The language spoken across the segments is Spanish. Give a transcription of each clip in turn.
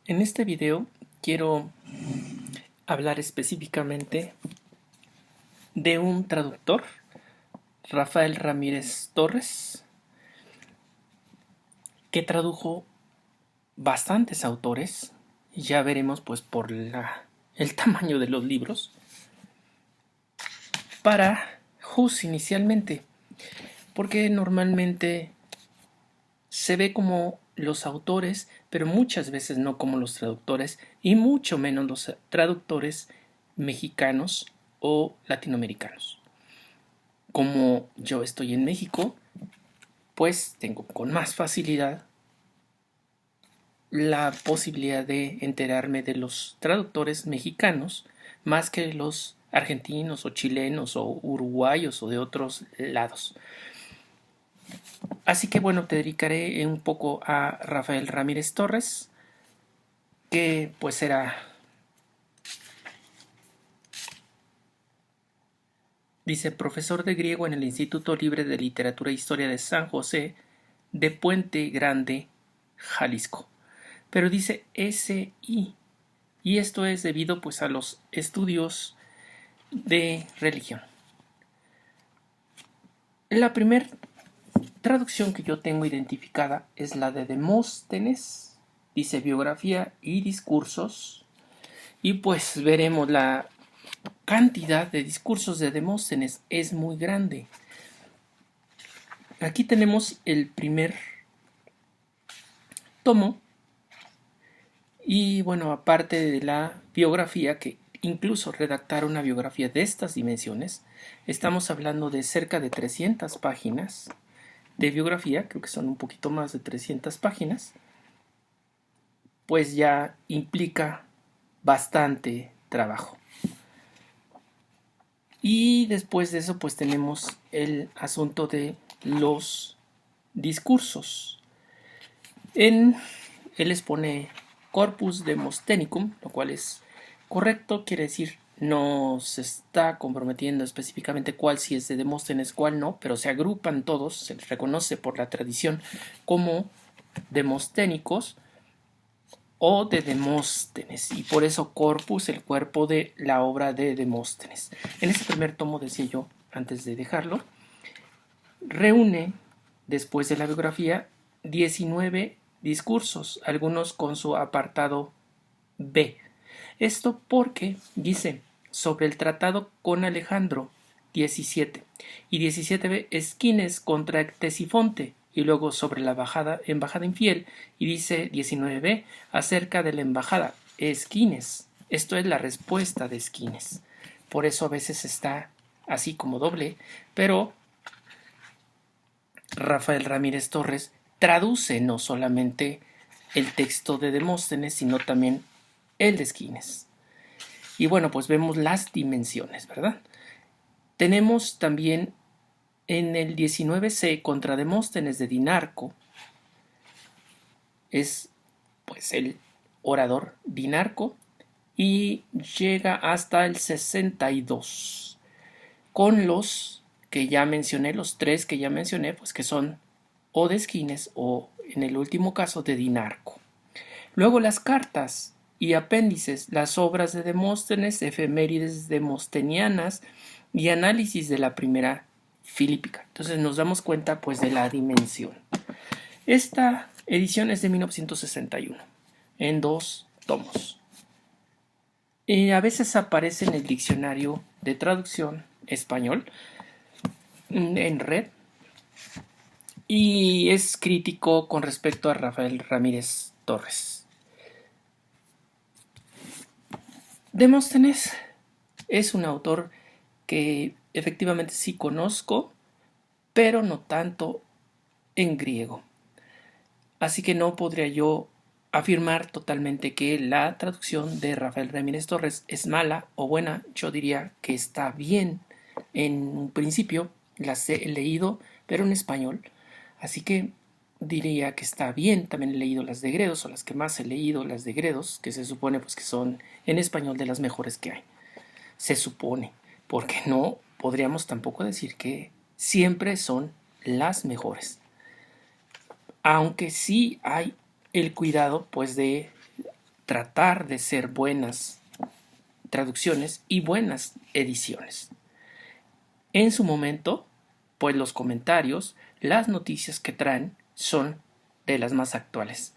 En este video quiero hablar específicamente de un traductor, Rafael Ramírez Torres, que tradujo bastantes autores. Ya veremos pues por el tamaño de los libros. Para Hus inicialmente, porque normalmente se ve como los autores, pero muchas veces no como los traductores, y mucho menos los traductores mexicanos o latinoamericanos. Como yo estoy en México, pues tengo con más facilidad la posibilidad de enterarme de los traductores mexicanos más que los argentinos o chilenos o uruguayos o de otros lados. Así que bueno, te dedicaré un poco a Rafael Ramírez Torres, que pues era, dice, profesor de griego en el Instituto Libre de Literatura e Historia de San José de Puente Grande, Jalisco. Pero dice SI, y esto es debido pues a los estudios de religión. La primera traducción que yo tengo identificada es la de Demóstenes, dice biografía y discursos, y pues veremos la cantidad de discursos de Demóstenes es muy grande. Aquí tenemos el primer tomo y bueno, aparte de la biografía, que incluso redactar una biografía de estas dimensiones, estamos hablando de cerca de 300 páginas de biografía, creo que son un poquito más de 300 páginas, pues ya implica bastante trabajo. Y después de eso pues tenemos el asunto de los discursos. Él les pone Corpus Demosthenicum, lo cual es correcto, quiere decir no se está comprometiendo específicamente cuál sí es de Demóstenes, cuál no, pero se agrupan todos, se les reconoce por la tradición como demosténicos o de Demóstenes, y por eso Corpus, el cuerpo de la obra de Demóstenes. En este primer tomo, decía yo, antes de dejarlo, reúne, después de la biografía, 19 discursos, algunos con su apartado B. Esto porque dice sobre el tratado con Alejandro 17 y 17b Esquines contra Ctesifonte, y luego sobre la embajada infiel, y dice 19b acerca de la embajada Esquines. Esto es la respuesta de Esquines. Por eso a veces está así como doble, pero Rafael Ramírez Torres traduce no solamente el texto de Demóstenes, sino también el de Esquines. Y bueno, pues vemos las dimensiones, ¿verdad? Tenemos también en el 19c contra Demóstenes de Dinarco, es pues el orador Dinarco, y llega hasta el 62 con los que ya mencioné, los tres que ya mencioné, pues que son o de Esquines o en el último caso de Dinarco. Luego las cartas y apéndices, las obras de Demóstenes, efemérides demostenianas y análisis de la primera filípica. Entonces nos damos cuenta pues de la dimensión. Esta edición es de 1961 en 2 tomos. A veces aparece en el diccionario de traducción español en red y es crítico con respecto a Rafael Ramírez Torres. Demóstenes es un autor que efectivamente sí conozco, pero no tanto en griego. Así que no podría yo afirmar totalmente que la traducción de Rafael Ramírez Torres es mala o buena. Yo diría que está bien. En un principio las he leído, pero en español. Así que diría que está bien. También he leído las de Gredos, o las que más he leído, las de Gredos, que se supone pues que son en español de las mejores que hay. Se supone, porque no podríamos tampoco decir que siempre son las mejores. Aunque sí hay el cuidado pues de tratar de ser buenas traducciones y buenas ediciones. En su momento, pues los comentarios, las noticias que traen son de las más actuales.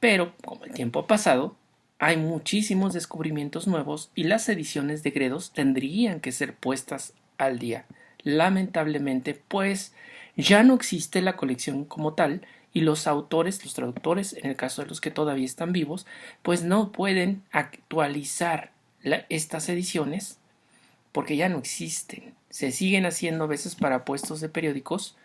Pero, como el tiempo ha pasado, hay muchísimos descubrimientos nuevos y las ediciones de Gredos tendrían que ser puestas al día. Lamentablemente, pues ya no existe la colección como tal y los autores, los traductores, en el caso de los que todavía están vivos, pues no pueden actualizar estas ediciones porque ya no existen. Se siguen haciendo a veces para puestos de periódicos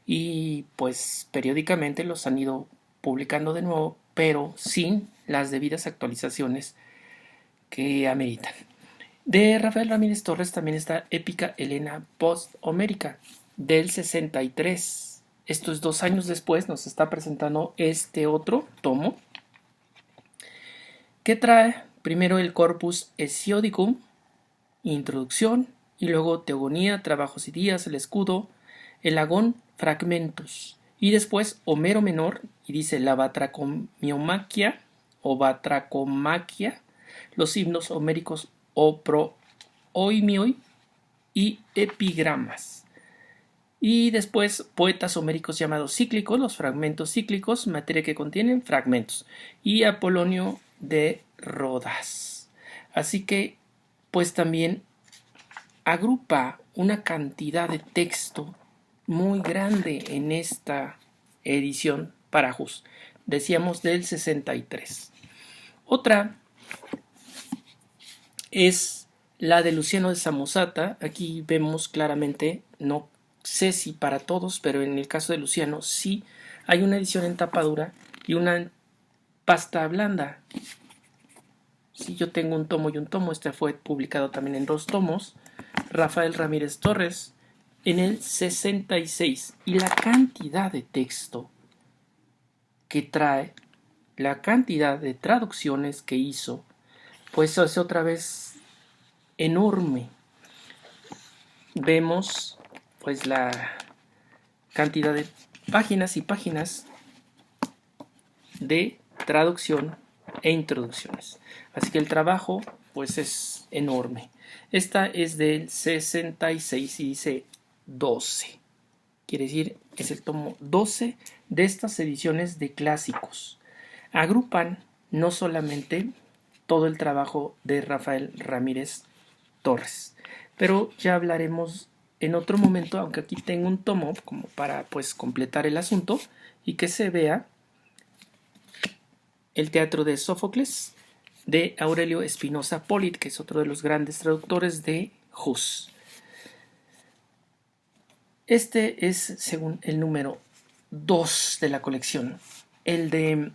y pues periódicamente los han ido publicando de nuevo, pero sin las debidas actualizaciones que ameritan. De Rafael Ramírez Torres también está Épica Helena Post-Homérica del 63. Esto es 2 años después, nos está presentando este otro tomo que trae primero el Corpus Hesiodicum, introducción, y luego Teogonía, Trabajos y Días, el Escudo, el Agón, Fragmentos, y después Homero Menor, y dice la Batracomiomaquia o Batracomaquia, los himnos homéricos o prooimioi y epigramas. Y después poetas homéricos llamados cíclicos, los fragmentos cíclicos, materia que contienen fragmentos, y Apolonio de Rodas. Así que, pues también agrupa una cantidad de texto muy grande en esta edición para Hus. Decíamos del 63. Otra es la de Luciano de Samosata. Aquí vemos claramente, no sé si para todos, pero en el caso de Luciano sí hay una edición en tapadura y una en pasta blanda. Sí, yo tengo un tomo y un tomo. Este fue publicado también en 2 tomos. Rafael Ramírez Torres en el 66. Y la cantidad de texto que trae, la cantidad de traducciones que hizo, pues es otra vez enorme. Vemos pues la cantidad de páginas y páginas de traducción e introducciones. Así que el trabajo pues es enorme. Esta es del 66 y dice 12. Quiere decir, es el tomo 12 de estas ediciones de clásicos. Agrupan no solamente todo el trabajo de Rafael Ramírez Torres, pero ya hablaremos en otro momento, aunque aquí tengo un tomo como para pues completar el asunto y que se vea el teatro de Sófocles de Aurelio Espinosa Polit, que es otro de los grandes traductores de Hus. Este es, según el número 2 de la colección. El de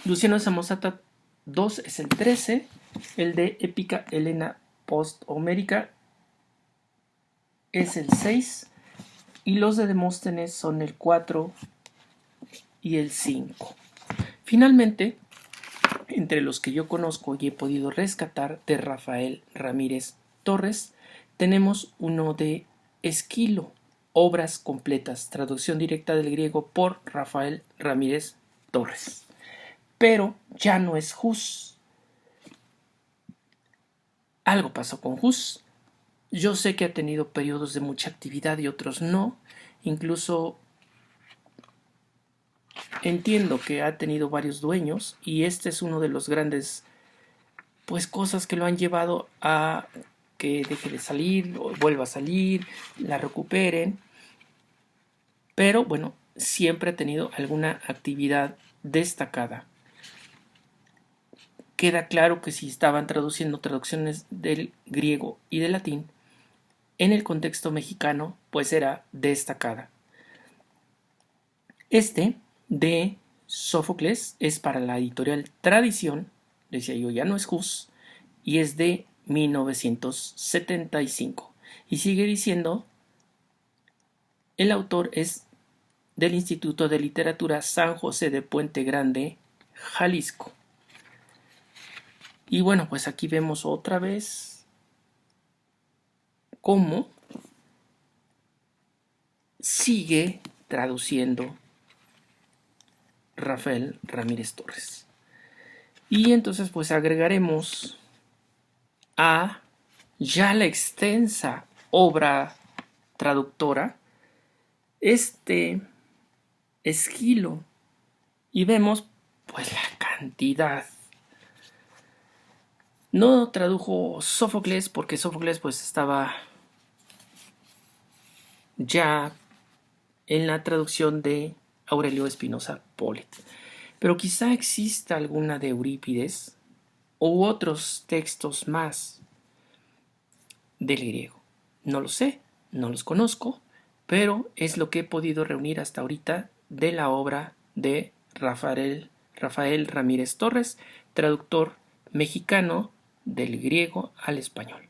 Luciano de Samosata 2 es el 13. El de Épica Helena Post-Homérica es el 6. Y los de Demóstenes son el 4 y el 5. Finalmente, entre los que yo conozco y he podido rescatar de Rafael Ramírez Torres, tenemos uno de Esquilo, Obras completas, traducción directa del griego por Rafael Ramírez Torres. Pero ya no es Hus. Algo pasó con Hus. Yo sé que ha tenido periodos de mucha actividad y otros no. Incluso entiendo que ha tenido varios dueños y este es uno de los grandes pues cosas que lo han llevado a que deje de salir o vuelva a salir, la recuperen. Pero bueno, siempre ha tenido alguna actividad destacada. Queda claro que si estaban traduciendo traducciones del griego y del latín, en el contexto mexicano, pues era destacada. Este de Sófocles es para la editorial Tradición, decía yo, ya no es Hus, y es de 1975. Y sigue diciendo, el autor es del Instituto de Literatura San José de Puente Grande, Jalisco. Y bueno, pues aquí vemos otra vez cómo sigue traduciendo Rafael Ramírez Torres. Y entonces pues agregaremos a ya la extensa obra traductora este Esquilo y vemos pues la cantidad. No tradujo Sófocles porque Sófocles pues estaba ya en la traducción de Aurelio Espinosa Polet. Pero quizá exista alguna de Eurípides u otros textos más del griego. No lo sé, no los conozco, pero es lo que he podido reunir hasta ahorita de la obra de Rafael Ramírez Torres, traductor mexicano del griego al español.